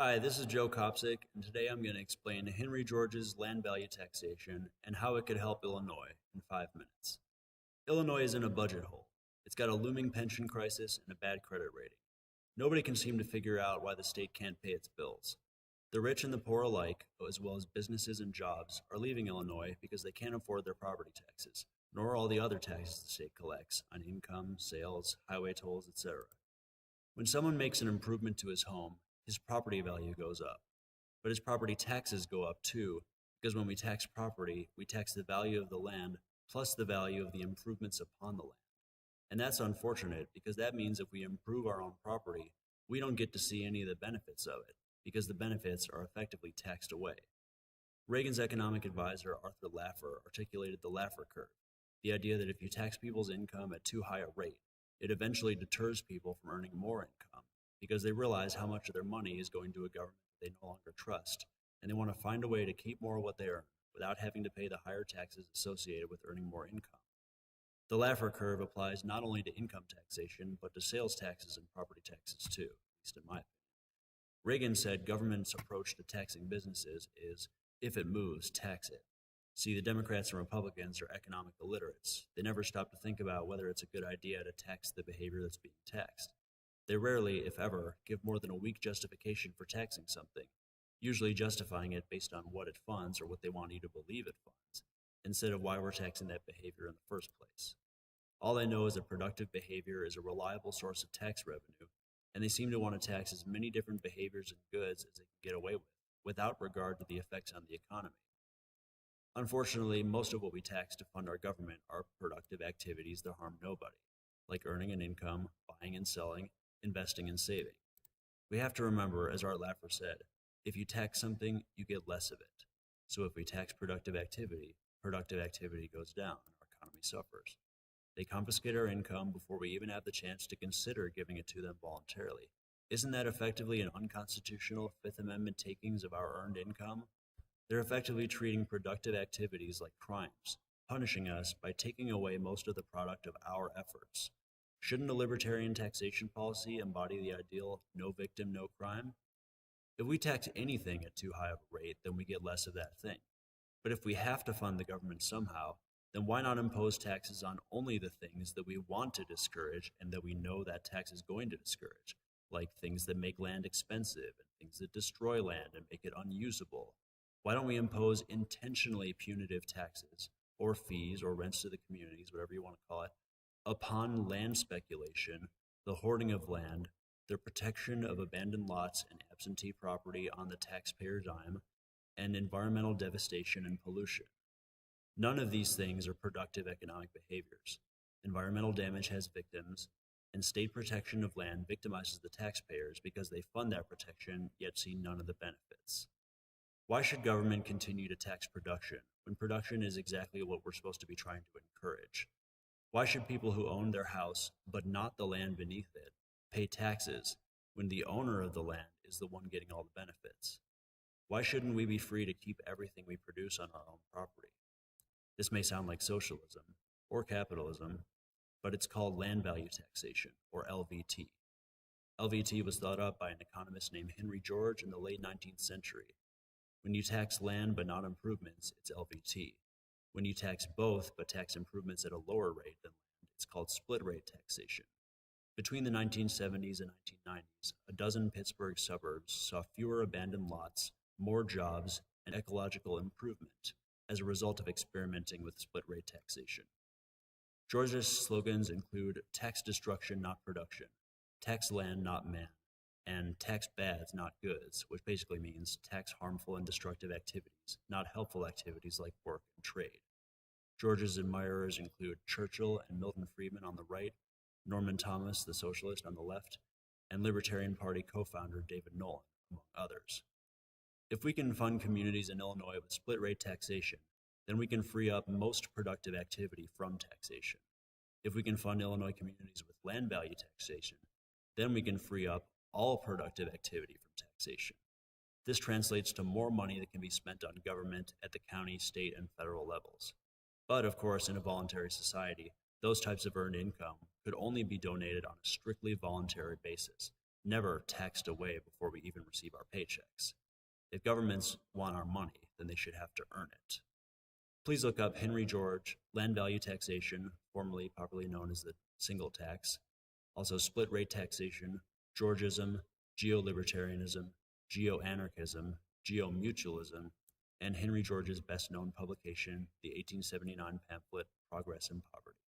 Hi, this is Joe Kopsick, and today I'm going to explain Henry George's land value taxation and how it could help Illinois in 5 minutes. Illinois is in a budget hole. It's got a looming pension crisis and a bad credit rating. Nobody can seem to figure out why the state can't pay its bills. The rich and the poor alike, as well as businesses and jobs, are leaving Illinois because they can't afford their property taxes, nor all the other taxes the state collects on income, sales, highway tolls, etc. When someone makes an improvement to his home, his property value goes up. But his property taxes go up too, because when we tax property, we tax the value of the land plus the value of the improvements upon the land. And that's unfortunate because that means if we improve our own property, we don't get to see any of the benefits of it because the benefits are effectively taxed away. Reagan's economic advisor, Arthur Laffer, articulated the Laffer curve, the idea that if you tax people's income at too high a rate, it eventually deters people from earning more income because they realize how much of their money is going to a government they no longer trust, and they want to find a way to keep more of what they earn without having to pay the higher taxes associated with earning more income. The Laffer curve applies not only to income taxation, but to sales taxes and property taxes too, at least in my opinion. Reagan said government's approach to taxing businesses is, if it moves, tax it. See, the Democrats and Republicans are economic illiterates. They never stop to think about whether it's a good idea to tax the behavior that's being taxed. They rarely, if ever, give more than a weak justification for taxing something, usually justifying it based on what it funds or what they want you to believe it funds, instead of why we're taxing that behavior in the first place. All they know is that productive behavior is a reliable source of tax revenue, and they seem to want to tax as many different behaviors and goods as they can get away with, without regard to the effects on the economy. Unfortunately, most of what we tax to fund our government are productive activities that harm nobody, like earning an income, buying and selling, investing and saving. We have to remember, as Art Laffer said, if you tax something, you get less of it. So if we tax productive activity goes down and our economy suffers. They confiscate our income before we even have the chance to consider giving it to them voluntarily. Isn't that effectively an unconstitutional Fifth Amendment takings of our earned income? They're effectively treating productive activities like crimes, punishing us by taking away most of the product of our efforts. Shouldn't a libertarian taxation policy embody the ideal no victim, no crime? If we tax anything at too high of a rate, then we get less of that thing. But if we have to fund the government somehow, then why not impose taxes on only the things that we want to discourage and that we know that tax is going to discourage, like things that make land expensive and things that destroy land and make it unusable? Why don't we impose intentionally punitive taxes or fees or rents to the communities, whatever you want to call it, upon land speculation, the hoarding of land, the protection of abandoned lots and absentee property on the taxpayer dime, and environmental devastation and pollution? None of these things are productive economic behaviors. Environmental damage has victims, and state protection of land victimizes the taxpayers because they fund that protection yet see none of the benefits. Why should government continue to tax production when production is exactly what we're supposed to be trying to encourage? Why should people who own their house, but not the land beneath it, pay taxes when the owner of the land is the one getting all the benefits? Why shouldn't we be free to keep everything we produce on our own property? This may sound like socialism or capitalism, but it's called land value taxation, or LVT. LVT was thought up by an economist named Henry George in the late 19th century. When you tax land but not improvements, it's LVT. When you tax both but tax improvements at a lower rate than land, it's called split rate taxation. Between the 1970s and 1990s, a dozen Pittsburgh suburbs saw fewer abandoned lots, more jobs, and ecological improvement as a result of experimenting with split rate taxation. Georgist slogans include tax destruction, not production, tax land, not man, and tax bads, not goods, which basically means tax harmful and destructive activities, not helpful activities like work and trade. George's admirers include Churchill and Milton Friedman on the right, Norman Thomas, the socialist, on the left, and Libertarian Party co-founder David Nolan, among others. If we can fund communities in Illinois with split rate taxation, then we can free up most productive activity from taxation. If we can fund Illinois communities with land value taxation, then we can free up all productive activity from taxation. This translates to more money that can be spent on government at the county, state, and federal levels. But of course, in a voluntary society, those types of earned income could only be donated on a strictly voluntary basis, never taxed away before we even receive our paychecks. If governments want our money, then they should have to earn it. Please look up Henry George, Land Value Taxation, formerly popularly known as the single tax, also split rate taxation, Georgism, geolibertarianism, geoanarchism, geomutualism, and Henry George's best known publication, the 1879 pamphlet Progress and Poverty.